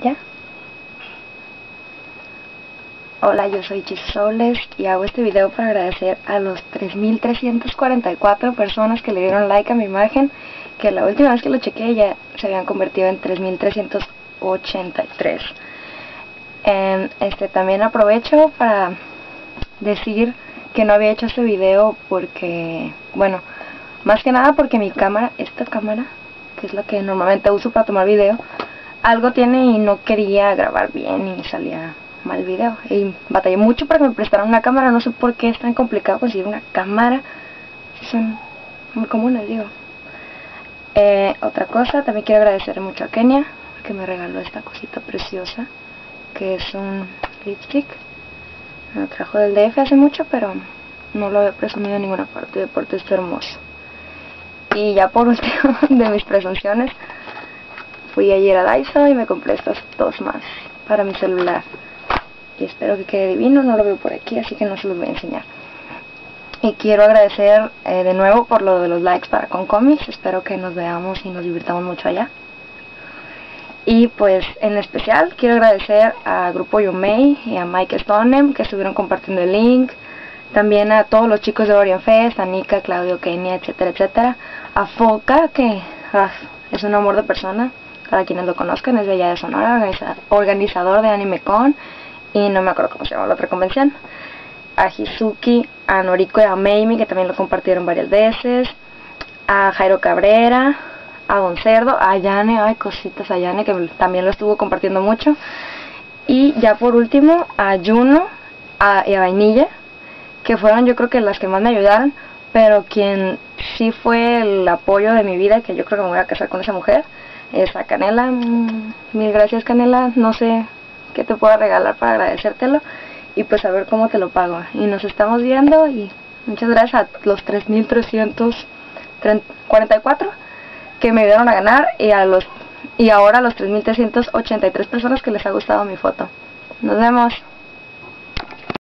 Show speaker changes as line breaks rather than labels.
¿Ya? Hola, yo soy Chisoles y hago este video para agradecer a los 3.344 personas que le dieron like a mi imagen, que la última vez que lo chequeé ya se habían convertido en 3.383. También aprovecho para decir que no había hecho este video porque, bueno, más que nada porque mi cámara, esta cámara, que es la que normalmente uso para tomar video, algo tiene y no quería grabar bien y salía mal video. Y batallé mucho para que me prestaran una cámara. No sé por qué es tan complicado conseguir una cámara. Son muy comunes, digo. Otra cosa, también quiero agradecer mucho a Kenia, que me regaló esta cosita preciosa, que es un lipstick. Me lo trajo del DF hace mucho, pero no lo había presumido en ninguna parte, porque está hermoso. Y ya por último, de mis presunciones, fui ayer a Daiso y me compré estos dos más para mi celular. Y espero que quede divino, no lo veo por aquí, así que no se los voy a enseñar. Y quiero agradecer de nuevo por lo de los likes para Concomics. Espero que nos veamos y nos divirtamos mucho allá. Y pues en especial quiero agradecer a Grupo Yumei y a Mike Stonem, que estuvieron compartiendo el link. También a todos los chicos de Orion Fest, a Nika, Claudio, Kenia, etcétera, etcétera. A Foca, que es un amor de persona, para quienes lo conozcan, es de allá de Sonora, organizador de AnimeCon, y no me acuerdo cómo se llama la otra convención. A Hizuki, a Noriko y a Meimi, que también lo compartieron varias veces. A Jairo Cabrera, a Don Cerdo, a Yane, ay cositas, a Yane, que también lo estuvo compartiendo mucho. Y ya por último a Juno y a Vainilla, que fueron yo creo que las que más me ayudaron, pero quien sí fue el apoyo de mi vida, que yo creo que me voy a casar con esa mujer, es a Canela. Mil gracias, Canela, no sé qué te puedo regalar para agradecértelo, y pues a ver cómo te lo pago. Y nos estamos viendo, y muchas gracias a los 3.344 que me ayudaron a ganar, y ahora a los 3.383 personas que les ha gustado mi foto. Nos vemos.